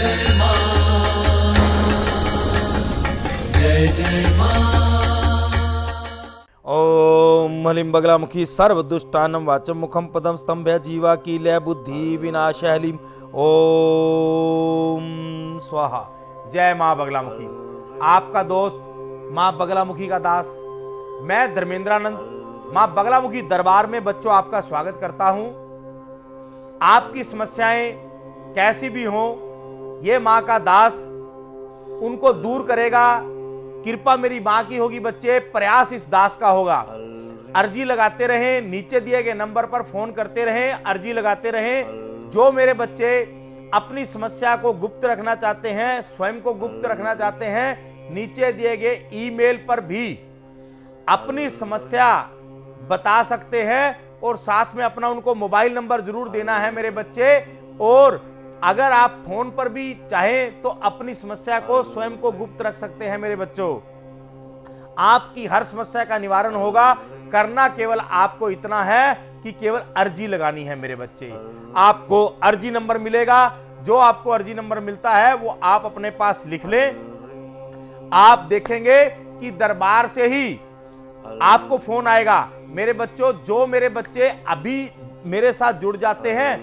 जय मां, जय जय मां। ओम हलीम बगलामुखी सर्वदुष्टानम वाचम मुखम पदम स्तंभय जीवा कीलय बुद्धि विनाश हलीम। ओम स्वाहा। जय मां बगलामुखी। आपका दोस्त मां बगलामुखी का दास मैं धर्मेंद्रानंद मां बगलामुखी दरबार में बच्चों आपका स्वागत करता हूं। आपकी समस्याएं कैसी भी हों, ये मां का दास उनको दूर करेगा। कृपा मेरी मां की होगी बच्चे, प्रयास इस दास का होगा। अर्जी लगाते रहें, नीचे दिए गए नंबर पर फोन करते रहें, अर्जी लगाते रहें। जो मेरे बच्चे अपनी समस्या को गुप्त रखना चाहते हैं, स्वयं को गुप्त रखना चाहते हैं, नीचे दिए गए ईमेल पर भी अपनी समस्या बता सकते हैं और साथ में अपना उनको मोबाइल नंबर जरूर देना है मेरे बच्चे। और अगर आप फोन पर भी चाहें तो अपनी समस्या को स्वयं को गुप्त रख सकते हैं मेरे बच्चों। आपकी हर समस्या का निवारण होगा। करना केवल आपको इतना है कि केवल अर्जी लगानी है मेरे बच्चे। आपको अर्जी नंबर मिलेगा। जो आपको अर्जी नंबर मिलता है वो आप अपने पास लिख लें। आप देखेंगे कि दरबार से ही आपको फोन आएगा मेरे बच्चों। जो मेरे बच्चे अभी मेरे साथ जुड़ जाते हैं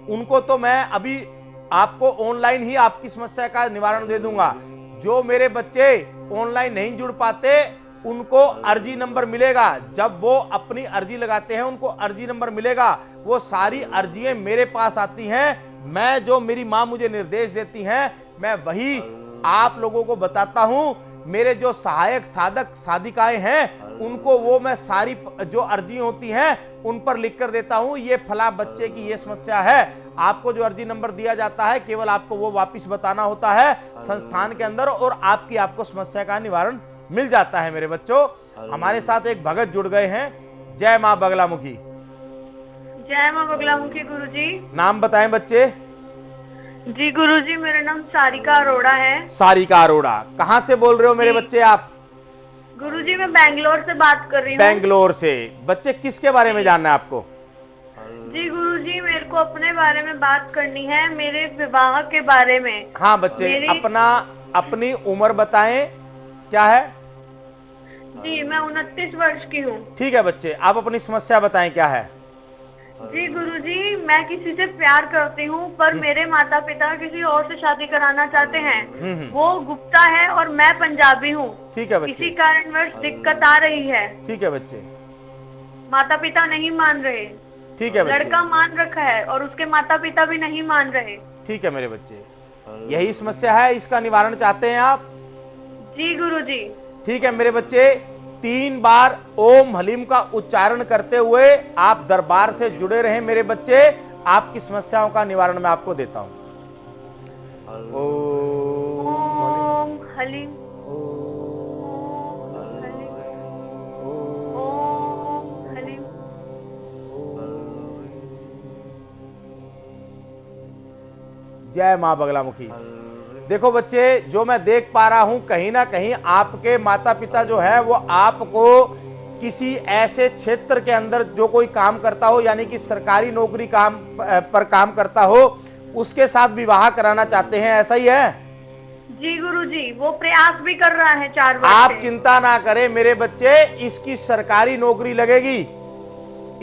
उनको तो मैं अभी आपको ऑनलाइन ही आपकी समस्या का निवारण दे दूंगा। जो मेरे बच्चे ऑनलाइन नहीं जुड़ पाते उनको अर्जी नंबर मिलेगा। जब वो अपनी अर्जी लगाते हैं उनको अर्जी नंबर मिलेगा। वो सारी अर्जियां मेरे पास आती हैं। मैं जो मेरी मां मुझे निर्देश देती हैं मैं वही आप लोगों को बताता हूं। मेरे जो सहायक साधक साधिकाएं हैं उनको वो मैं सारी जो अर्जी होती हैं उन पर लिख कर देता हूं। ये फला बच्चे की ये समस्या है। आपको जो अर्जी नंबर दिया जाता है केवल आपको वो वापस बताना होता है संस्थान के अंदर और आपको समस्या का निवारण मिल जाता है मेरे बच्चों। हमारे साथ एक भगत जुड़ गए हैं। जय मां बगलामुखी। जय मां बगलामुखी गुरुजी। नाम बताएं बच्चे। जी गुरुजी, मेरा नाम सारिका अरोड़ा है। सारिका अरोड़ा। कहां से बोल रहे हो मेरे बच्चे आप? गुरुजी मैं बैंगलोर से बात कर रही हूँ। बैंगलोर से। बच्चे किसके बारे में जानना है आपको? जी गुरुजी, मेरे को अपने बारे में बात करनी है, मेरे विवाह के बारे में। हाँ बच्चे, अपनी उम्र बताएं क्या है? जी मैं 29 वर्ष की हूँ। ठीक है बच्चे, आप अपनी समस्या बताएं क्या है? जी गुरुजी, मैं किसी से प्यार करती हूँ पर मेरे माता पिता किसी और से शादी कराना चाहते हैं। वो गुप्ता है और मैं पंजाबी हूँ। ठीक है बच्चे। इसी कारणवश दिक्कत आ रही है। ठीक है बच्चे। माता पिता नहीं मान रहे। ठीक है बच्चे। लड़का मान रखा है और उसके माता पिता भी नहीं मान रहे। ठीक है मेरे बच्चे, यही समस्या है, इसका निवारण चाहते हैं आप? जी गुरुजी। ठीक है मेरे बच्चे, 3 बार ओम हलीम का उच्चारण करते हुए आप दरबार से जुड़े रहें मेरे बच्चे। आपकी समस्याओं का निवारण मैं आपको देता हूं। ओम हलीम, ओम हलीम। जय मां बगलामुखी। देखो बच्चे, जो मैं देख पा रहा हूं कहीं ना कहीं आपके माता पिता जो है वो आपको किसी ऐसे क्षेत्र के अंदर जो कोई काम करता हो, यानी कि सरकारी नौकरी पर काम करता हो, उसके साथ विवाह कराना चाहते हैं, ऐसा ही है? जी गुरुजी, वो प्रयास भी कर रहा है 4 वर्ष आप से। चिंता ना करें मेरे बच्चे, इसकी सरकारी नौकरी लगेगी।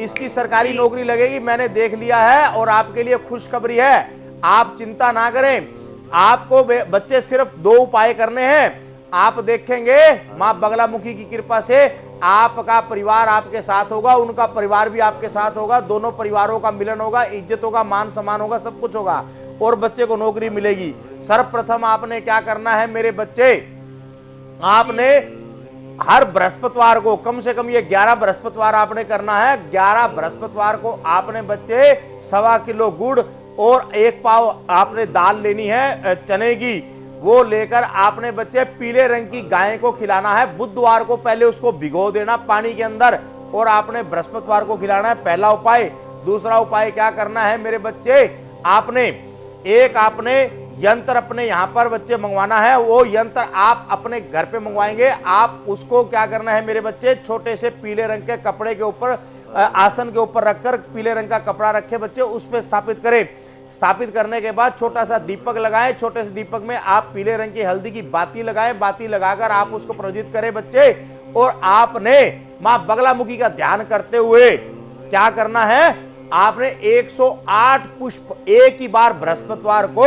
इसकी सरकारी नौकरी लगेगी, मैंने देख लिया है और आपके लिए खुशखबरी है। आप चिंता ना करें। आपको बच्चे सिर्फ 2 उपाय करने हैं। आप देखेंगे मां बगलामुखी की कृपा से आपका परिवार आपके साथ होगा, उनका परिवार भी आपके साथ होगा, दोनों परिवारों का मिलन होगा, इज्जत होगा, मान सम्मान होगा, सब कुछ होगा और बच्चे को नौकरी मिलेगी। सर्वप्रथम आपने क्या करना है मेरे बच्चे, आपने हर बृहस्पतिवार को, कम से कम ये 11 बृहस्पतिवार आपने करना है। 11 बृहस्पतिवार को आपने बच्चे 1.25 किलो गुड़ और 1 पाव आपने दाल लेनी है चने की। वो लेकर आपने बच्चे पीले रंग की गाय को खिलाना है। बुधवार को पहले उसको भिगो देना पानी के अंदर और आपने बृहस्पतिवार को खिलाना है, पहला उपाय। दूसरा उपाय क्या करना है मेरे बच्चे, आपने यंत्र अपने यहाँ पर बच्चे मंगवाना है। वो यंत्र आप अपने घर पे मंगवाएंगे। आप उसको क्या करना है मेरे बच्चे, छोटे से पीले रंग के कपड़े के ऊपर, आसन के ऊपर रखकर पीले रंग का कपड़ा रखे बच्चे, उस पर स्थापित करें। स्थापित करने के बाद छोटा सा दीपक लगाएं, छोटे से दीपक में आप पीले रंग की हल्दी की बाती लगाएं, बाती लगाकर आप उसको प्रज्वलित करें बच्चे। और आपने मां बगलामुखी का ध्यान करते हुए क्या करना है, आपने 108 पुष्प एक ही बार बृहस्पतिवार को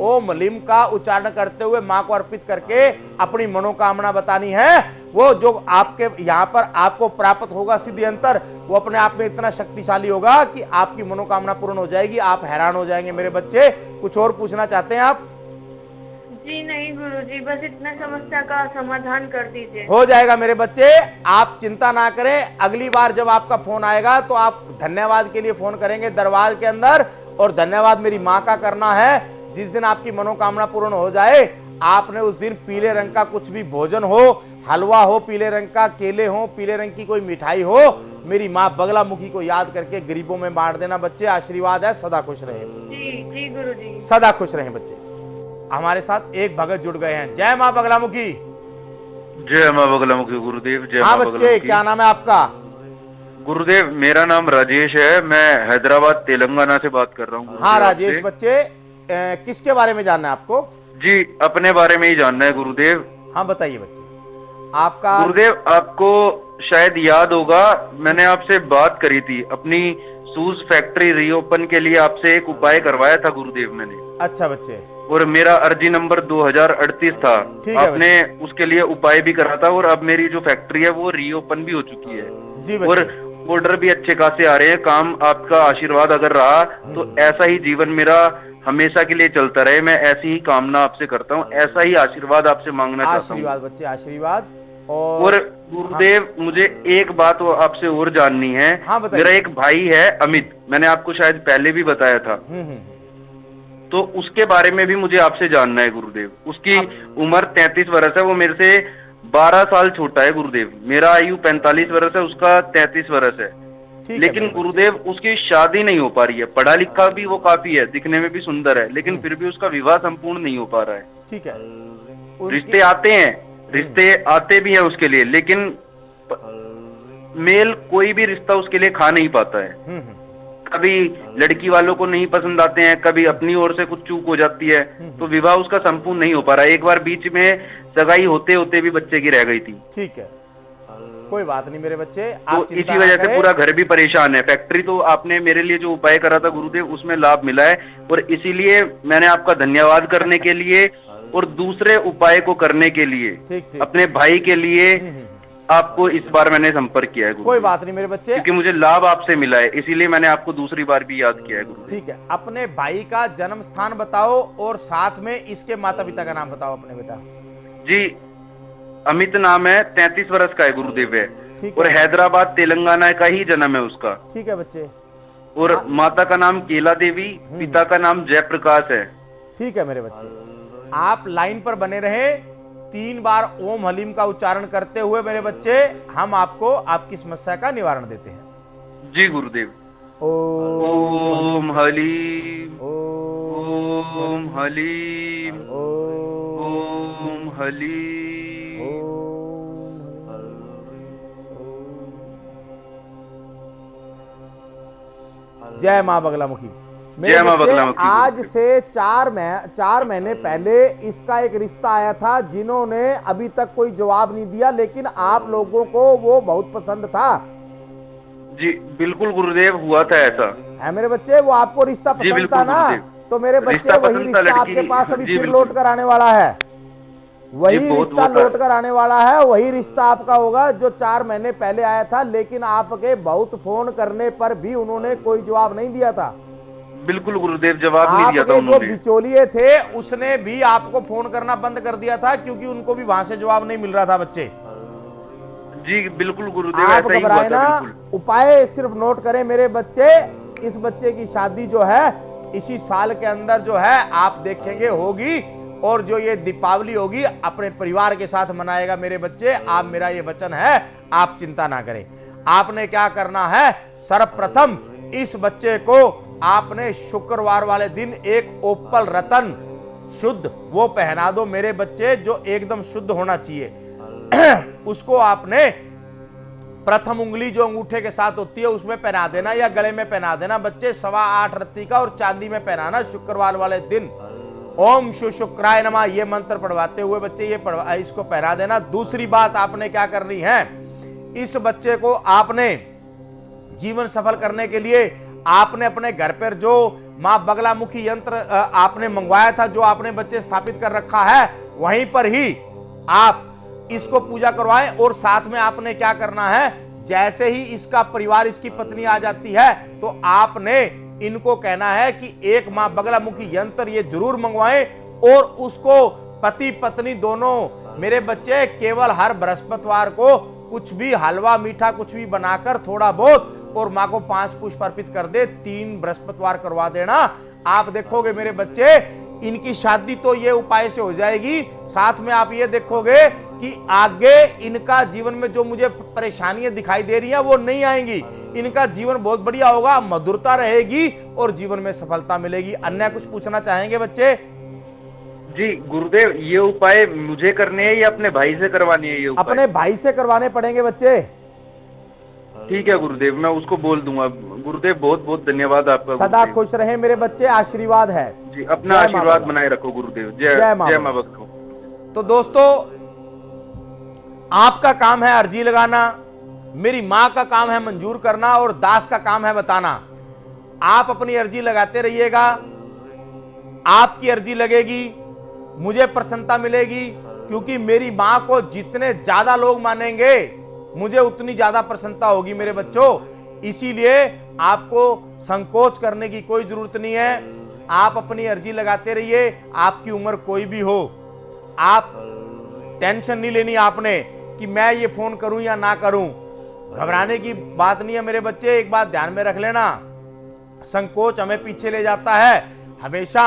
ओम लीम का उच्चारण करते हुए मां को अर्पित करके अपनी मनोकामना बतानी है। वो जो आपके यहाँ पर आपको प्राप्त होगा सिद्धि अंतर, वो अपने आप में इतना शक्तिशाली होगा कि आपकी मनोकामना पूर्ण हो जाएगी। आप हैरान हो जाएंगे मेरे बच्चे। कुछ और पूछना चाहते हैं आप? जी नहीं गुरुजी, बस इतना समस्या का समाधान कर दीजिए। हो जाएगा मेरे बच्चे, आप चिंता ना करें। अगली बार जब आपका फोन आएगा तो आप धन्यवाद के लिए फोन करेंगे दरबार के अंदर, और धन्यवाद मेरी माँ का करना है। जिस दिन आपकी मनोकामना पूर्ण हो जाए, आपने उस दिन पीले रंग का कुछ भी भोजन हो, हलवा हो पीले रंग का, केले हो, पीले रंग की कोई मिठाई हो, मेरी माँ बगलामुखी को याद करके गरीबों में बांट देना बच्चे। आशीर्वाद है, सदा खुश रहे। जी जी गुरुजी। सदा खुश रहें बच्चे। हमारे साथ एक भगत जुड़ गए हैं। जय माँ बगलामुखी। जय माँ बगलामुखी गुरुदेव। जय हाँ माँ बच्चे, बगलामुखी। क्या नाम है आपका? गुरुदेव, मेरा नाम राजेश है। मैं हैदराबाद तेलंगाना से बात कर रहा हूँ। हाँ राजेश बच्चे, किसके बारे में जानना है आपको? जी, अपने बारे में ही जानना है गुरुदेव। हाँ बताइए बच्चे। आपका गुरुदेव, आपको शायद याद होगा, मैंने आपसे बात करी थी अपनी शूज फैक्ट्री रीओपन के लिए। आपसे एक उपाय करवाया था गुरुदेव मैंने। अच्छा बच्चे। और मेरा अर्जी नंबर 2038 था। ठीक है आपने उसके लिए उपाय भी करा था, और अब मेरी जो फैक्ट्री है वो रीओपन भी हो चुकी है। जी और बच्चे। ऑर्डर भी अच्छे खासे आ रहे हैं। काम आपका आशीर्वाद अगर रहा तो ऐसा ही जीवन मेरा हमेशा के लिए चलता रहे। मैं ऐसी ही कामना आपसे करता हूँ, ऐसा ही आशीर्वाद आपसे मांगना चाहता हूँ। आशीर्वाद बच्चे, आशीर्वाद। और गुरुदेव, मुझे एक बात आपसे और जाननी है। हाँ, बताइए। मेरा एक भाई है अमित, मैंने आपको शायद पहले भी बताया था। तो उसके बारे में भी मुझे आपसे जानना है गुरुदेव। उसकी उम्र 33 वर्ष है। वो मेरे से 12 साल छोटा है गुरुदेव। मेरा आयु 45 वर्ष है, उसका 33 वर्ष है। लेकिन गुरुदेव, उसकी शादी नहीं हो पा रही है। पढ़ा लिखा भी वो काफी है, दिखने में भी सुंदर है, लेकिन फिर भी उसका विवाह संपूर्ण नहीं हो पा रहा है। ठीक है। रिश्ते आते हैं, रिश्ते आते भी हैं उसके लिए, लेकिन मेल कोई भी रिश्ता उसके लिए खा नहीं पाता है। कभी लड़की वालों को नहीं पसंद आते हैं, कभी अपनी ओर से कुछ चूक हो जाती है, तो विवाह उसका संपूर्ण नहीं हो पा रहा है। एक बार बीच में सगाई होते होते भी बच्चे की रह गई थी। ठीक है, कोई बात नहीं मेरे बच्चे, तो आप चिंता इसी ना वजह से करें। पूरा घर भी परेशान है। फैक्ट्री तो आपने मेरे लिए जो उपाय करा था गुरुदेव, उसमें लाभ मिला है, और इसीलिए मैंने आपका धन्यवाद करने के लिए और दूसरे उपाय को करने के लिए ठीक। अपने भाई के लिए आपको इस बार मैंने संपर्क किया है गुरुदेव। कोई बात नहीं मेरे बच्चे, क्योंकि मुझे लाभ आपसे मिला है, इसीलिए मैंने आपको दूसरी बार भी याद किया है गुरुदेव। ठीक है। अपने भाई का जन्म स्थान बताओ और साथ में इसके माता पिता का नाम बताओ अपने बेटा। जी, अमित नाम है, 33 वर्ष का है गुरुदेव है, ठीक और है। हैदराबाद तेलंगाना का ही जन्म है उसका। ठीक है बच्चे। और माता का नाम केला देवी, पिता का नाम जयप्रकाश है। ठीक है मेरे बच्चे, आप लाइन पर बने रहे। 3 बार ओम हलीम का उच्चारण करते हुए मेरे बच्चे हम आपको आपकी समस्या का निवारण देते हैं। जी गुरुदेव। ओम हलीम, ओम हलीम, ओम हलीम। जय मां बगलामुखी। जय मां बगलामुखी। आज से 4 महीने पहले इसका एक रिश्ता आया था, जिन्होंने अभी तक कोई जवाब नहीं दिया, लेकिन आप लोगों को वो बहुत पसंद था। जी बिल्कुल गुरुदेव, हुआ था ऐसा है मेरे बच्चे, वो आपको रिश्ता जी, पसंद बिल्कुल था ना। गुरुदेव। तो मेरे बच्चे रिश्ता वही पसंद था, रिश्ता लड़की। आपके पास अभी जी, फिर बिल्कुल। लौट कर आने वाला है। वही बहुत रिश्ता होता है। लौट कर आने वाला है। वही रिश्ता आपका होगा जो 4 महीने पहले आया था, लेकिन आपके बहुत फोन करने पर भी उन्होंने कोई जवाब नहीं दिया था। बिल्कुल गुरुदेव, जवाब नहीं दिया था आपके जो उन्होंने। बिचौलिए थे उसने भी आपको फोन करना बंद कर दिया था, क्योंकि उनको भी वहां से जवाब नहीं मिल रहा था बच्चे। जी बिल्कुल गुरुदेव, आप ऐसा ही हुआ घबराए था ना, बिल्कुल। उपाय सिर्फ नोट करें मेरे बच्चे। इस बच्चे की शादी जो है इसी साल के अंदर जो है आप देखेंगे होगी, और जो ये दीपावली होगी अपने परिवार के साथ मनाएगा मेरे बच्चे। आप, मेरा ये वचन है, आप चिंता ना करें। आपने क्या करना है, सर्वप्रथम इस बच्चे को आपने शुक्रवार वाले दिन एक ओपल रतन शुद्ध वो पहना दो मेरे बच्चे, जो एकदम शुद्ध होना चाहिए। उसको आपने प्रथम उंगली जो अंगूठे के साथ होती है उसमें पहना देना या गले में पहना देना बच्चे 8.25 रत्ती का, और चांदी में पहनाना शुक्रवार वाले दिन। ओम शु शुक्राय नमः ये मंत्र पढ़वाते हुए बच्चे इसको पहना देना। दूसरी बात आपने क्या करनी है, इस बच्चे को आपने जीवन सफल करने के लिए आपने अपने घर पर जो मां बगलामुखी यंत्र आपने मंगवाया था, जो आपने बच्चे स्थापित कर रखा है, वहीं पर ही आप इसको पूजा करवाएं। और साथ में आपने क्या करना है, जैसे ही इसका परिवार, इसकी पत्नी आ जाती है, तो आपने इनको कहना है कि एक मां बगलामुखी यंत्र ये जरूर मंगवाएं, और उसको पति पत्नी दोनों मेरे बच्चे केवल हर बृहस्पतिवार को कुछ भी हलवा मीठा कुछ भी बनाकर थोड़ा बहुत, और मां को 5 पुष्प अर्पित कर दे। 3 बृहस्पतिवार करवा देना। आप देखोगे मेरे बच्चे इनकी शादी तो ये उपाय से हो जाएगी। साथ में आप ये देखोगे कि आगे इनका जीवन में जो मुझे परेशानियां दिखाई दे रही हैं वो नहीं आएंगी। इनका जीवन बहुत बढ़िया होगा, मधुरता रहेगी और जीवन में सफलता मिलेगी। अन्य कुछ पूछना चाहेंगे बच्चे? जी गुरुदेव, ये उपाय मुझे करने हैं या अपने भाई से करवानी है? ये उपाय अपने भाई से करवाने पड़ेंगे बच्चे। ठीक है गुरुदेव, मैं उसको बोल दूंगा। गुरुदेव बहुत बहुत धन्यवाद आपका। सदा खुश रहे मेरे बच्चे, आशीर्वाद है जी। अपना आशीर्वाद बनाए रखो गुरुदेव। जय मां बगला। तो दोस्तों, आपका काम है अर्जी लगाना, मेरी मां का काम है मंजूर करना, और दास का काम है बताना। आप अपनी अर्जी लगाते रहिएगा, आपकी अर्जी लगेगी, मुझे प्रसन्नता मिलेगी, क्योंकि मेरी मां को जितने ज्यादा लोग मानेंगे मुझे उतनी ज्यादा प्रसन्नता होगी मेरे बच्चों। इसीलिए आपको संकोच करने की कोई जरूरत नहीं है। आप अपनी अर्जी लगाते रहिए, आपकी उम्र कोई भी हो। आप टेंशन नहीं लेनी आपने कि मैं ये फोन करूं या ना करूं, घबराने की बात नहीं है मेरे बच्चे। एक बात ध्यान में रख लेना, संकोच हमें पीछे ले जाता है। हमेशा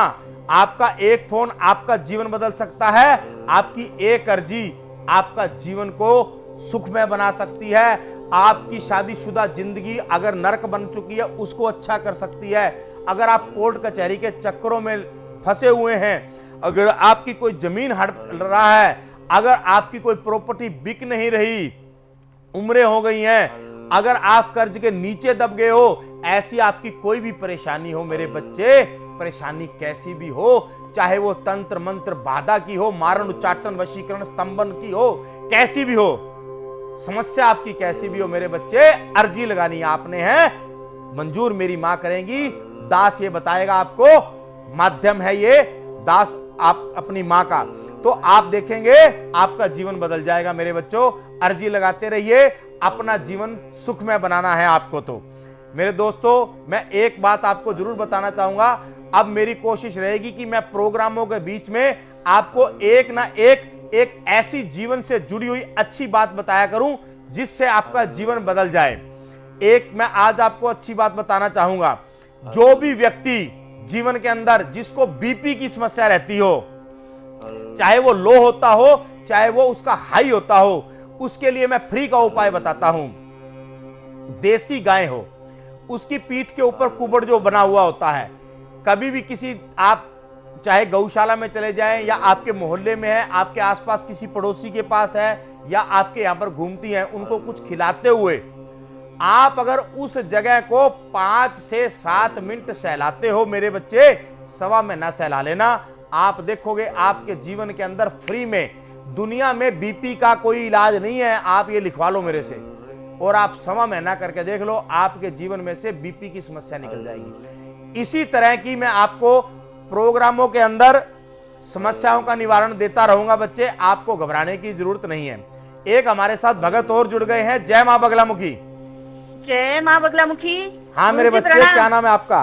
आपका एक फोन आपका जीवन बदल सकता है, आपकी एक अर्जी आपका जीवन को सुखमय बना सकती है। आपकी शादीशुदा जिंदगी अगर नरक बन चुकी है उसको अच्छा कर सकती है। अगर आप कोर्ट कचहरी के चक्करों में फंसे हुए हैं, अगर आपकी कोई जमीन हट रहा है, अगर आपकी कोई प्रॉपर्टी बिक नहीं रही, उम्रें हो गई हैं, अगर आप कर्ज के नीचे दब गए हो, ऐसी आपकी कोई भी परेशानी हो मेरे बच्चे, परेशानी कैसी भी हो, चाहे वो तंत्र मंत्र बाधा की हो, मारण उच्चाटन वशीकरण स्तंभन की हो, कैसी भी हो समस्या, आपकी कैसी भी हो मेरे बच्चे, अर्जी लगानी आपने है, मंजूर मेरी मां करेंगी। दास ये बताएगा आपको, माध्यम है ये दास आप अपनी मां का, तो आप देखेंगे आपका जीवन बदल जाएगा मेरे बच्चों। अर्जी लगाते रहिए, अपना जीवन सुखमय बनाना है आपको। तो मेरे दोस्तों, मैं एक बात आपको जरूर बताना चाहूंगा, अब मेरी कोशिश रहेगी कि मैं प्रोग्रामों के बीच में आपको एक ना एक ऐसी जीवन से जुड़ी हुई अच्छी बात बताया करूं जिससे आपका जीवन बदल जाए। एक मैं आज आपको अच्छी बात बताना चाहूंगा, जो भी व्यक्ति जीवन के अंदर जिसको बीपी की समस्या रहती हो, चाहे वो लो होता हो चाहे वो उसका हाई होता हो, उसके लिए मैं फ्री का उपाय बताता हूं। देसी गाय हो, उसकी पीठ के ऊपर कुबड़ जो बना हुआ होता है, कभी भी किसी आप चाहे गौशाला में चले जाएं या आपके मोहल्ले में है, आपके आसपास किसी पड़ोसी के पास है या आपके यहां पर घूमती हैं, उनको कुछ खिलाते हुए आप अगर उस जगह को 5 से 7 मिनट सहलाते हो मेरे बच्चे, 1.25 महीना सहला लेना, आप देखोगे आपके जीवन के अंदर फ्री में, दुनिया में बीपी का कोई इलाज नहीं है, आप ये लिखवा लो मेरे से, और आप 1.25 महीना करके देख लो, आपके जीवन में से बीपी की समस्या निकल जाएगी। इसी तरह की मैं आपको प्रोग्रामों के अंदर समस्याओं का निवारण देता रहूंगा बच्चे, आपको घबराने की जरूरत नहीं है। एक हमारे साथ भगत और जुड़ गए हैं। जय मां बगलामुखी। जय मां बगलामुखी। हाँ मेरे बच्चे, क्या नाम है आपका?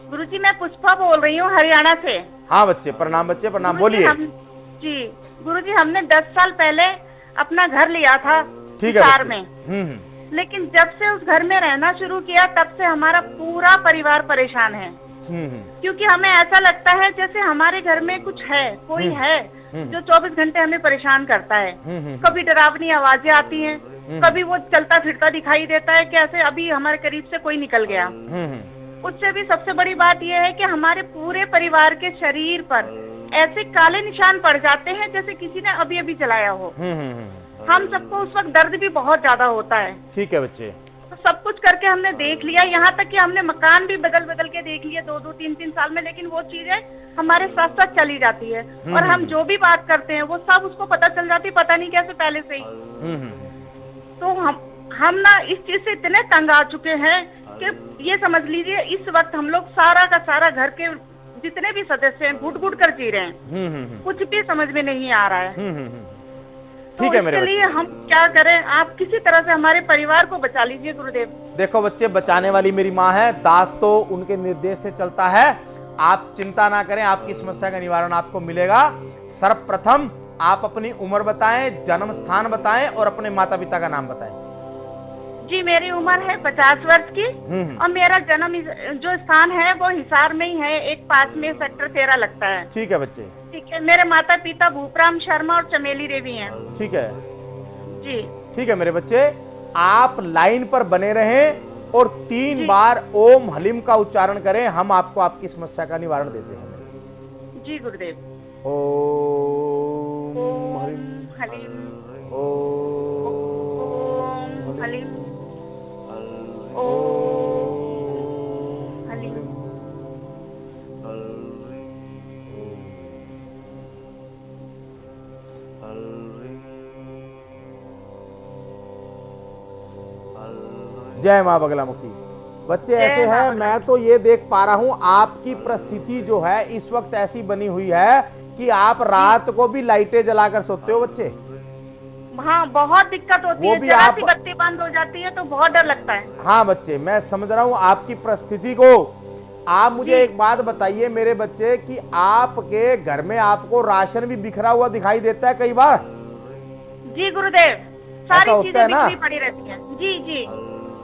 गुरुजी मैं पुष्पा बोल रही हूँ हरियाणा से। हाँ बच्चे प्रणाम, बच्चे प्रणाम, बोलिए। जी गुरुजी, हमने 10 साल पहले अपना घर लिया था हिसार में, लेकिन जब से उस घर में रहना शुरू किया तब से हमारा पूरा परिवार परेशान है। क्योंकि हमें ऐसा लगता है जैसे हमारे घर में कुछ है, कोई है जो 24 घंटे हमें परेशान करता है। कभी डरावनी आवाजें आती हैं, कभी वो चलता फिरता दिखाई देता है, कैसे अभी हमारे करीब से कोई निकल गया। उससे भी सबसे बड़ी बात यह है कि हमारे पूरे परिवार के शरीर पर ऐसे काले निशान पड़ जाते हैं जैसे किसी ने अभी अभी जलाया हो। हम सबको उस वक्त दर्द भी बहुत ज्यादा होता है। ठीक है बच्चे। तो सब कुछ करके हमने देख लिया, यहाँ तक कि हमने मकान भी बदल बदल के देख लिया 2-2 3-3 साल में, लेकिन वो चीजें हमारे साथ साथ चली जाती है। और हम जो भी बात करते हैं वो सब उसको पता चल जाती, पता नहीं कैसे पहले से ही। तो हम ना इस चीज से इतने तंग आ चुके हैं कि ये समझ लीजिए इस वक्त हम लोग सारा का सारा घर के जितने भी सदस्य हैं घुट घुट कर जी रहे हैं। कुछ भी समझ में नहीं आ रहा है। ठीक है मेरे बच्चे, हम क्या करें? आप किसी तरह से हमारे परिवार को बचा लीजिए गुरुदेव। देखो बच्चे, बचाने वाली मेरी माँ है, दास तो उनके निर्देश से चलता है। आप चिंता ना करें, आपकी समस्या का निवारण आपको मिलेगा। सर्वप्रथम आप अपनी उम्र बताएं, जन्म स्थान बताएं और अपने माता पिता का नाम बताएं। जी, मेरी उम्र है 50 वर्ष की और मेरा जन्म जो स्थान है वो हिसार में ही है, एक 5 में सेक्टर 13 लगता है। ठीक है बच्चे। ठीक है। मेरे माता पिता भूपराम शर्मा और चमेली देवी हैं। ठीक है जी। ठीक है मेरे बच्चे, आप लाइन पर बने रहें और 3 बार ओम हलीम का उच्चारण करें। हम आपको आपकी समस्या का निवारण देते हैं मेरे बच्चे। जी गुरुदेव। ओम हलीम ओम हलीम हलीम। जय माँ बगलामुखी। बच्चे ऐसे हैं, मैं तो ये देख पा रहा हूँ आपकी परिस्थिति जो है इस वक्त ऐसी बनी हुई है कि आप रात को भी लाइटें जलाकर सोते हो बच्चे। हाँ, बहुत दिक्कत होती वो है। भी जरा आप सी बत्ती बंद हो जाती है तो बहुत डर लगता है। हाँ बच्चे, मैं समझ रहा हूँ आपकी परिस्थिति को। आप मुझे एक बात बताइए मेरे बच्चे कि आपके घर में आपको राशन भी बिखरा हुआ दिखाई देता है कई बार? जी गुरुदेव, ऐसा सारी होता है चीजें ना? बिखरी पड़ी रहती हैं। जी जी।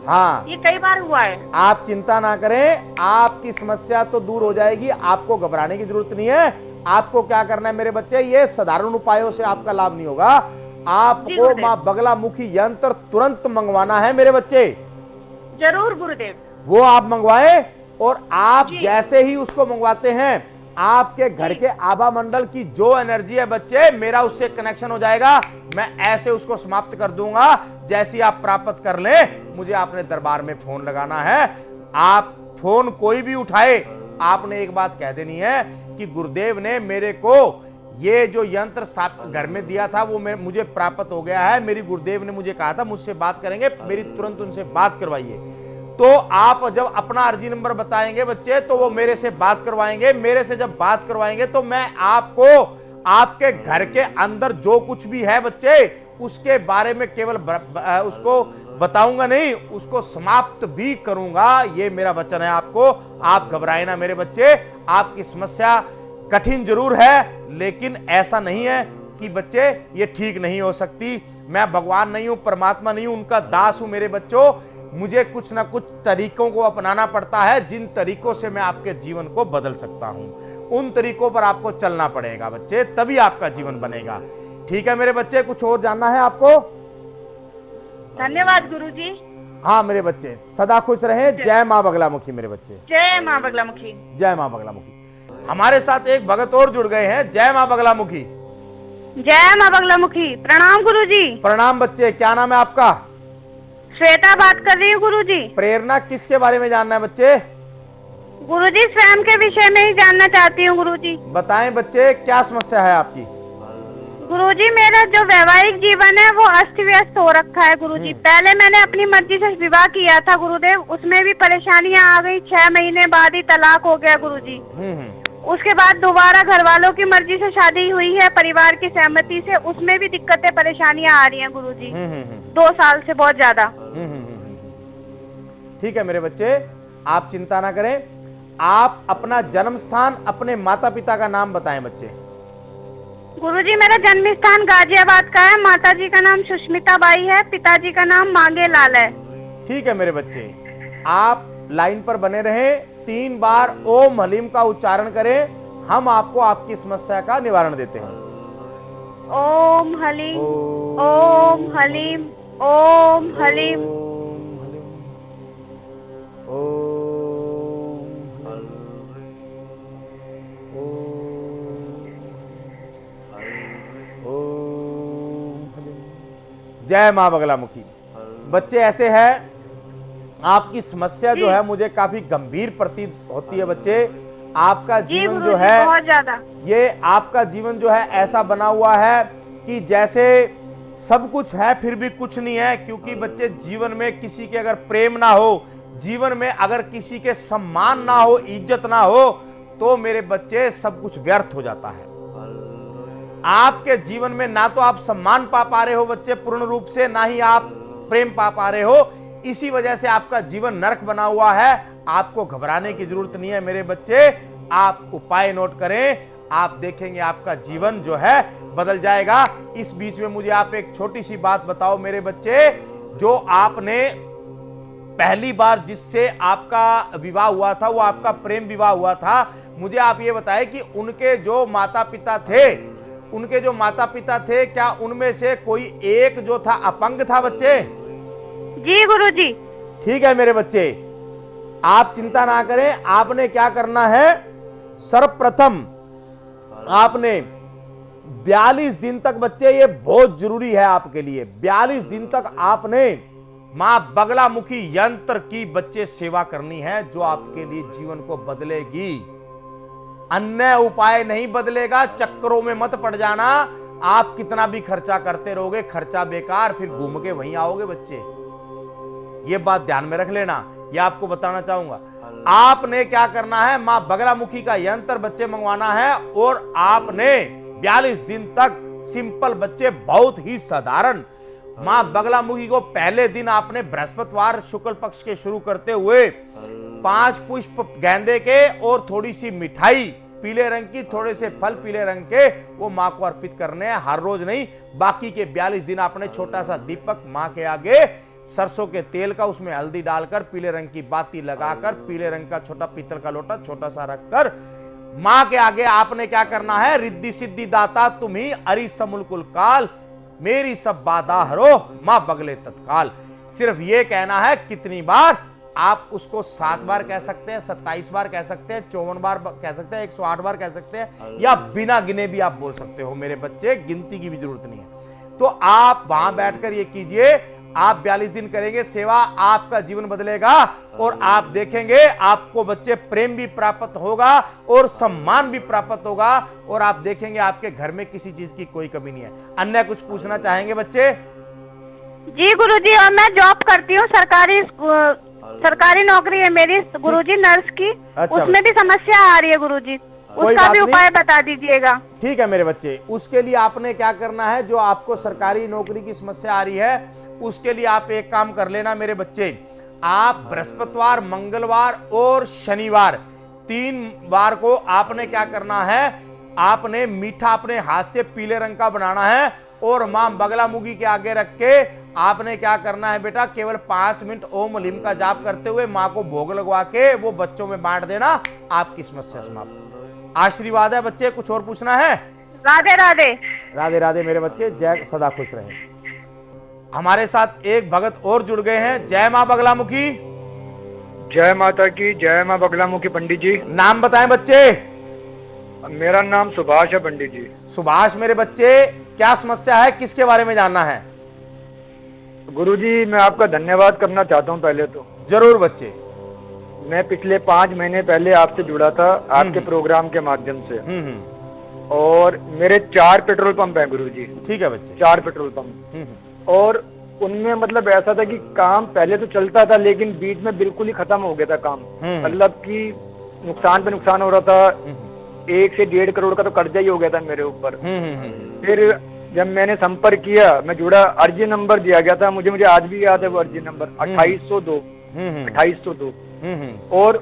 हाँ, ये कई बार हुआ है। आप चिंता ना करें, आपकी समस्या तो दूर हो जाएगी। आपको घबराने की जरूरत नहीं है। आपको क्या करना है मेरे बच्चे, ये साधारण उपायों से आपका लाभ नहीं होगा। आपको माँ बगलामुखी यंत्र तुरंत मंगवाना है मेरे बच्चे। जरूर गुरुदेव। वो आप मंगवाएं और आप जैसे ही उसको मंगवाते हैं आपके घर के आभा मंडल की जो एनर्जी है बच्चे, मेरा उससे कनेक्शन हो जाएगा। मैं ऐसे उसको समाप्त कर दूंगा। जैसे आप प्राप्त कर लें, मुझे अपने दरबार में फोन लगाना है। आप फोन कोई भी उठाए, आपने एक बात कह देनी है कि गुरुदेव ने मेरे को ये जो यंत्र स्थापित घर में दिया था वो मुझे प्राप्त हो गया है। मेरी गुरुदेव ने मुझे कहा था मुझसे बात करेंगे, मेरी तुरंत उनसे बात करवाइए। तो आप जब अपना अर्जी नंबर बताएंगे बच्चे तो वो मेरे से बात करवाएंगे। मेरे से जब बात करवाएंगे तो मैं आपको आपके घर के अंदर जो कुछ भी है बच्चे उसके बारे में केवल उसको बताऊंगा नहीं, उसको समाप्त भी करूंगा। ये मेरा वचन है आपको। आप घबराए ना मेरे बच्चे। आपकी समस्या कठिन जरूर है लेकिन ऐसा नहीं है कि बच्चे ये ठीक नहीं हो सकती। मैं भगवान नहीं हूं, परमात्मा नहीं हूं, उनका दास हूं मेरे बच्चों। मुझे कुछ ना कुछ तरीकों को अपनाना पड़ता है, जिन तरीकों से मैं आपके जीवन को बदल सकता हूं। उन तरीकों पर आपको चलना पड़ेगा बच्चे, तभी आपका जीवन बनेगा। ठीक है मेरे बच्चे, कुछ और जानना है आपको? धन्यवाद गुरुजी। हाँ मेरे बच्चे, सदा खुश रहें। जय माँ बगलामुखी मेरे बच्चे। जय माँ बगलामुखी। जय माँ बगलामुखी। हमारे साथ एक भगत और जुड़ गए हैं। जय माँ बगलामुखी। जय माँ बगलामुखी। प्रणाम गुरुजी। प्रणाम बच्चे, क्या नाम है आपका? श्वेता बात कर रही हूँ गुरुजी। प्रेरणा किसके बारे में जानना है बच्चे? गुरुजी, स्वयं के विषय में ही जानना चाहती हूँ गुरुजी। बताएं बच्चे, क्या समस्या है आपकी? गुरुजी, मेरा जो वैवाहिक जीवन है वो अस्त व्यस्त हो रखा है गुरुजी। पहले मैंने अपनी मर्जी से विवाह किया था गुरुदेव, उसमें भी परेशानियां आ गई। 6 महीने बाद ही तलाक हो गया गुरुजी। उसके बाद दोबारा घर वालों की मर्जी से शादी हुई है, परिवार की सहमति से, उसमें भी दिक्कतें परेशानियां आ रही हैं गुरुजी। 2 साल से बहुत ज्यादा। ठीक है मेरे बच्चे, आप चिंता ना करें। आप अपना जन्म स्थान, अपने माता पिता का नाम बताएं बच्चे। गुरुजी, मेरा जन्म स्थान गाजियाबाद का है। माताजी का नाम सुष्मिता बाई है, पिताजी का नाम मांगे लाल है। ठीक है मेरे बच्चे, आप लाइन पर बने रहें। 3 बार ओम हलीम का उच्चारण करें। हम आपको आपकी समस्या का निवारण देते हैं। ओम हलीम, ओम हलीम, ओम हलीम, जय माँ बगलामुखी। बच्चे ऐसे है, आपकी समस्या जो है मुझे काफी गंभीर प्रतीत होती है बच्चे। आपका जीवन जो है बहुत ज्यादा, ये आपका जीवन जो है ऐसा बना हुआ है कि जैसे सब कुछ है फिर भी कुछ नहीं है। क्योंकि बच्चे जीवन में किसी के अगर प्रेम ना हो, जीवन में अगर किसी के सम्मान ना हो, इज्जत ना हो, तो मेरे बच्चे सब कुछ व्यर्थ हो जाता है। आपके जीवन में ना तो आप सम्मान पा पा रहे हो बच्चे पूर्ण रूप से, ना ही आप प्रेम पा पा रहे हो। इसी वजह से आपका जीवन नरक बना हुआ है। आपको घबराने की जरूरत नहीं है मेरे बच्चे, आप उपाय नोट करें, आप देखेंगे आपका जीवन जो है बदल जाएगा। इस बीच में मुझे आप एक छोटी सी बात बताओ मेरे बच्चे, जो आपने पहली बार जिससे आपका विवाह हुआ था, वो आपका प्रेम विवाह हुआ था, मुझे आप ये बताएं कि उनके जो माता पिता थे, क्या उनमें से कोई एक जो था अपंग था बच्चे? जी गुरुजी। ठीक है मेरे बच्चे, आप चिंता ना करें। आपने क्या करना है, सर्वप्रथम आपने 42 दिन तक बच्चे, ये बहुत जरूरी है आपके लिए, 42 दिन तक आपने मां बगलामुखी यंत्र की बच्चे सेवा करनी है, जो आपके लिए जीवन को बदलेगी। अन्य उपाय नहीं बदलेगा। चक्करों में मत पड़ जाना। आप कितना भी खर्चा करते रहोगे, खर्चा बेकार, फिर घूम के वहीं आओगे बच्चे। ये बात ध्यान में रख लेना, ये आपको बताना चाहूंगा। आपने क्या करना है, मां बगलामुखी का यंत्र बच्चे मंगवाना है, और आपने 42 दिन तक सिंपल बच्चे, बहुत ही साधारण, मां बगलामुखी को पहले दिन आपने बृहस्पतिवार शुक्ल पक्ष के शुरू करते हुए 5 पुष्प गेंदे के और थोड़ी सी मिठाई पीले रंग की, थोड़े से फल पीले रंग के, वो मां को अर्पित करने हैं, हर रोज नहीं। बाकी के 42 दिन आपने छोटा सा दीपक मां के आगे सरसों के तेल का, उसमें हल्दी डालकर, पीले रंग की बाती लगाकर, पीले रंग का छोटा पीतल का लोटा छोटा सा रखकर मां के आगे आपने क्या करना है, रिद्धि सिद्धि दाता तुम्ही अरि समुलकुल काल, मेरी सब बाधा हरो मां बगले तत्काल। सिर्फ ये कहना है। कितनी बार? आप उसको 7 बार कह सकते हैं, 27 बार कह सकते हैं, 54 बार कह सकते हैं, 108 बार कह सकते हैं, या बिना गिने भी आप बोल सकते हो मेरे बच्चे, गिनती की भी जरूरत नहीं है। तो आप वहां बैठकर ये कीजिए, आप 42 दिन करेंगे सेवा, आपका जीवन बदलेगा, और आप देखेंगे आपको बच्चे प्रेम भी प्राप्त होगा और सम्मान भी प्राप्त होगा, और आप देखेंगे आपके घर में किसी चीज की कोई कमी नहीं है। अन्य कुछ पूछना चाहेंगे बच्चे? जी गुरुजी, और मैं जॉब करती हूँ, सरकारी नौकरी है मेरी गुरुजी, नर्स की। अच्छा, उसमें भी समस्या आ रही है गुरुजी, उसका भी उपाय बता दीजिएगा। ठीक है मेरे बच्चे, उसके लिए आपने क्या करना है, जो आपको सरकारी नौकरी की समस्या आ रही है, उसके लिए आप एक काम कर लेना मेरे बच्चे। आप बृहस्पतिवार, मंगलवार और शनिवार, 3 बार को आपने क्या करना है, आपने मीठा अपने हाथ से पीले रंग का बनाना है, और मां बगलामुखी के आगे रख के आपने क्या करना है बेटा, केवल 5 मिनट ओम लीम का जाप करते हुए मां को भोग लगवा के वो बच्चों में बांट देना, आपकी समस्या समाप्त। आशीर्वाद है बच्चे, कुछ और पूछना है? राधे राधे। राधे राधे मेरे बच्चे, जय सदा खुश रहें। हमारे साथ एक भगत और जुड़ गए हैं। जय मां बगलामुखी। जय माता की, जय मां बगलामुखी। पंडित जी नाम बताएं बच्चे। मेरा नाम सुभाष है पंडित जी। सुभाष मेरे बच्चे, क्या समस्या है, किसके बारे में जानना है? गुरुजी मैं आपका धन्यवाद करना चाहता हूं। पहले तो जरूर बच्चे। मैं पिछले 5 महीने पहले आपसे जुड़ा था, आपके प्रोग्राम के माध्यम से, और मेरे 4 पेट्रोल पंप हैं गुरुजी। ठीक है बच्चे। 4 पेट्रोल पंप, और उनमें मतलब ऐसा था कि काम पहले तो चलता था, लेकिन बीच में बिल्कुल ही खत्म हो गया था काम। मतलब कि नुकसान पे नुकसान हो रहा था। 1 से 1.5 करोड़ का तो कर्जा ही हो गया था मेरे ऊपर। फिर जब मैंने संपर्क किया, मैं जुड़ा, अर्जी नंबर दिया गया था मुझे आज भी याद है वो अर्जी नंबर 2802। और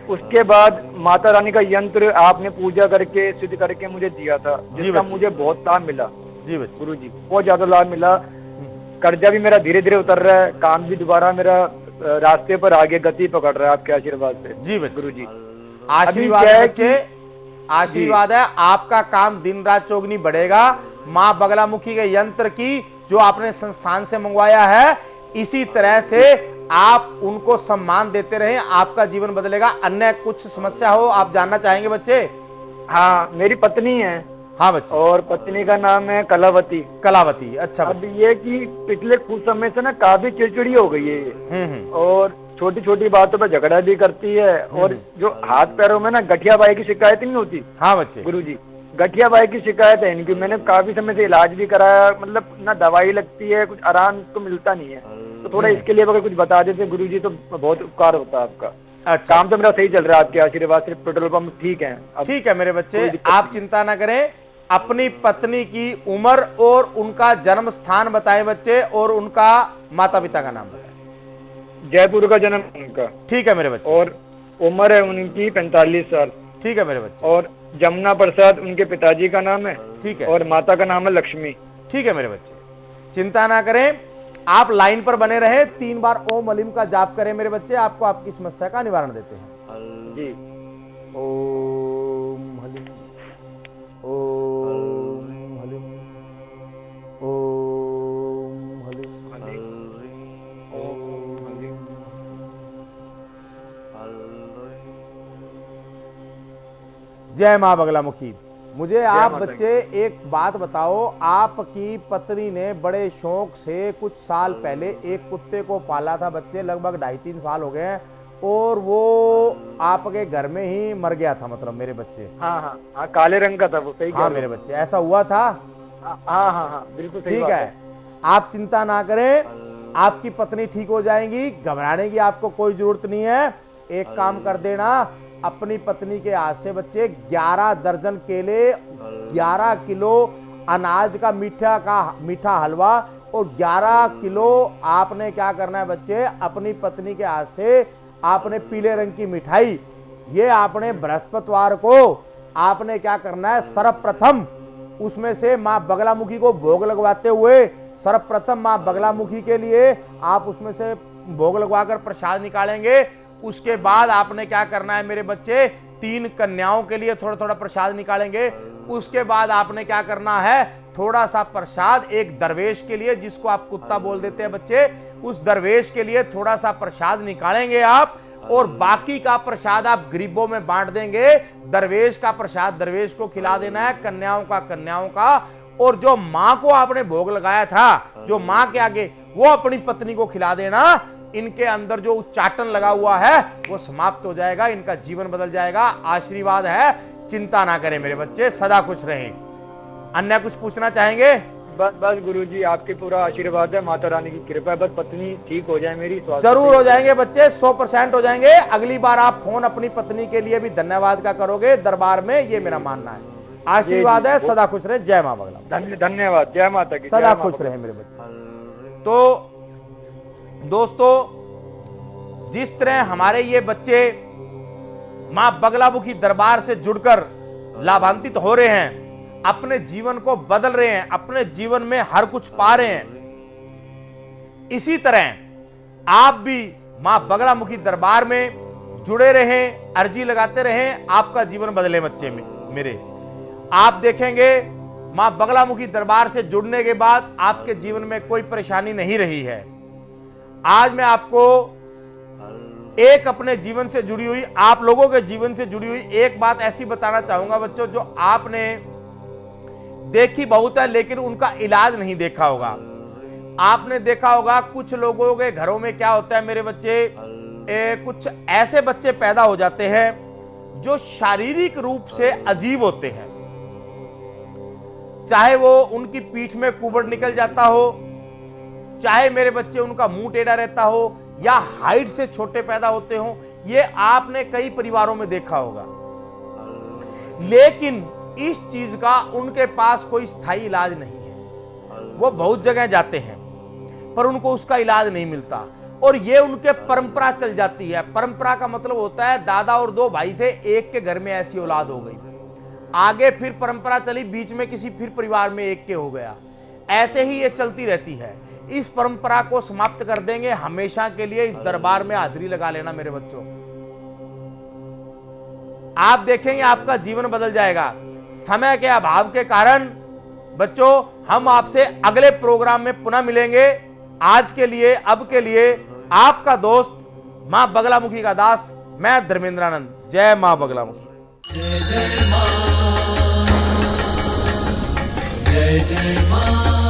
उसके बाद माता रानी का यंत्र आपने पूजा करके सिद्ध करके मुझे दिया था, जिसका मुझे बहुत लाभ मिला। जी बच्चे, गुरु जी बहुत ज्यादा लाभ मिला। कर्जा भी मेरा धीरे धीरे उतर रहा है, काम भी दोबारा मेरा रास्ते पर आगे गति पकड़ रहा है आपके आशीर्वाद से। जी गुरु जी, आशीर्वाद है बच्चे, आशीर्वाद है। आपका काम दिन रात चौगुनी बढ़ेगा। मां बगलामुखी के यंत्र की जो आपने संस्थान से मंगवाया है, इसी तरह से आप उनको सम्मान देते रहें, आपका जीवन बदलेगा। अन्य कुछ समस्या हो आप जानना चाहेंगे बच्चे? हाँ, मेरी पत्नी है। हाँ बच्चे। और पत्नी का नाम है कलावती। कलावती, अच्छा अब बच्चे। ये कि पिछले कुछ समय से ना काफी चिड़चिड़ी हो गई है ये, और छोटी छोटी बातों पर झगड़ा भी करती है, और जो हाथ पैरों में ना गठिया बाई की शिकायत नहीं होती हाँ बच्चे। गुरुजी, गठिया बाई की शिकायत है इनकी। मैंने काफी समय से इलाज भी कराया, मतलब ना दवाई लगती है, कुछ आराम तो मिलता नहीं है। तो थोड़ा इसके लिए अगर कुछ बता देते गुरुजी तो बहुत उपकार होता है आपका। अच्छा, काम तो मेरा सही चल रहा है आपके आशीर्वाद से, पेट्रोल पंप ठीक है अब। ठीक है मेरे बच्चे, आप चिंता ना करें। अपनी पत्नी की उम्र और उनका जन्म स्थान बताएं बच्चे, और उनका माता पिता का नाम बताएं। जयपुर का जन्म उनका। ठीक है मेरे बच्चे। और उम्र है उनकी 45 साल। ठीक है मेरे बच्चे। और जमुना प्रसाद उनके पिताजी का नाम है। ठीक है। और माता का नाम है लक्ष्मी। ठीक है मेरे बच्चे, चिंता ना करें, आप लाइन पर बने रहे। 3 बार ओम हलीम का जाप करें मेरे बच्चे, आपको आपकी समस्या का निवारण देते हैं। जी। ओम हलीम, ओम हलीम, ओम हलीम, ओम हलीम। जय मां बगलामुखी। मुझे आप बच्चे एक बात बताओ, आपकी पत्नी ने बड़े शौक से कुछ साल पहले एक कुत्ते को पाला था बच्चे, लगभग 2.5-3 साल हो गए हैं, और वो आपके घर में ही मर गया था, मतलब मेरे बच्चे। हाँ हाँ हाँ, काले रंग का था वो, सही। हाँ मेरे बच्चे, ऐसा हुआ था। हाँ हाँ हाँ, बिल्कुल सही। ठीक है, आप चिंता ना करें, आपकी पत्नी ठीक हो जाएंगी, घबराने की आपको कोई जरूरत नहीं है। एक काम कर देना, अपनी पत्नी के हाथ से बच्चे 11 दर्जन केले, 11 किलो अनाज का मीठा हलवा, और 11 किलो आपने क्या करना है बच्चे, अपनी पत्नी के हाथ से आपने पीले रंग की मिठाई, ये आपने बृहस्पतिवार को आपने क्या करना है, सर्वप्रथम उसमें से मां बगलामुखी को भोग लगवाते हुए, सर्वप्रथम मां बगलामुखी के लिए आप उसमें से भोग लगवाकर प्रसाद निकालेंगे। उसके बाद आपने क्या करना है मेरे बच्चे, 3 कन्याओं के लिए थोड़ा थोड़ा प्रसाद निकालेंगे। उसके बाद आपने क्या करना है, थोड़ा सा प्रसाद एक दरवेश के लिए, जिसको आप कुत्ता बोल देते हैं बच्चे, उस दरवेश के लिए थोड़ा सा प्रसाद निकालेंगे आप, और बाकी का प्रसाद आप गरीबों में बांट देंगे। दरवेश का प्रसाद दरवेश को खिला देना है, कन्याओं का कन्याओं का, और जो मां को आपने भोग लगाया था, जो मां के आगे, वो अपनी पत्नी को खिला देना। इनके अंदर जो उच्चाटन लगा हुआ है वो समाप्त हो जाएगा, इनका जीवन बदल जाएगा। आशीर्वाद है, चिंता ना करें मेरे बच्चे, सदा खुश रहें। अन्य कुछ पूछना चाहेंगे? बस गुरुजी, आपके पूरा आशीर्वाद है, माता रानी की कृपा है, बस पत्नी ठीक हो जाए मेरी। जरूर हो जाएंगे बच्चे, 100% हो जाएंगे। अगली बार आप फोन अपनी पत्नी के लिए भी धन्यवाद का करोगे दरबार में, ये मेरा मानना है। आशीर्वाद है, सदा खुश रहे। जय मां बगला। धन्यवाद। जय माता की। सदा खुश रहे मेरे बच्चे। तो दोस्तों, जिस तरह हमारे ये बच्चे मां बगलामुखी दरबार से जुड़कर लाभान्वित हो रहे हैं, अपने जीवन को बदल रहे हैं, अपने जीवन में हर कुछ पा रहे हैं, इसी तरह आप भी मां बगलामुखी दरबार में जुड़े रहें, अर्जी लगाते रहें, आपका जीवन बदले बच्चे मेरे। आप देखेंगे मां बगलामुखी दरबार से जुड़ने के बाद आपके जीवन में कोई परेशानी नहीं रही है। आज मैं आपको एक अपने जीवन से जुड़ी हुई, आप लोगों के जीवन से जुड़ी हुई एक बात ऐसी बताना चाहूंगा बच्चों, जो आपने देखी बहुत है लेकिन उनका इलाज नहीं देखा होगा। आपने देखा होगा कुछ लोगों के घरों में क्या होता है मेरे बच्चे, कुछ ऐसे बच्चे पैदा हो जाते हैं जो शारीरिक रूप से अजीब होते हैं, चाहे वो उनकी पीठ में कुबड़ निकल जाता हो, चाहे मेरे बच्चे उनका मुंह टेढ़ा रहता हो, या हाइट से छोटे पैदा होते हो। ये आपने कई परिवारों में देखा होगा, लेकिन इस चीज का उनके पास कोई स्थायी इलाज नहीं है। वो बहुत जगह जाते हैं पर उनको उसका इलाज नहीं मिलता, और ये उनके परंपरा चल जाती है। परंपरा का मतलब होता है दादा और 2 भाई थे, एक के घर में ऐसी औलाद हो गई, आगे फिर परंपरा चली, बीच में किसी फिर परिवार में एक के हो गया, ऐसे ही ये चलती रहती है। इस परंपरा को समाप्त कर देंगे हमेशा के लिए। इस दरबार में हाजिरी लगा लेना मेरे बच्चों, आप देखेंगे आपका जीवन बदल जाएगा। समय के अभाव के कारण बच्चों हम आपसे अगले प्रोग्राम में पुनः मिलेंगे। आज के लिए, अब के लिए आपका दोस्त मां बगलामुखी का दास, मैं धर्मेंद्रानंद। जय मां बगलामुखी। जय जय मां। जय जय माँ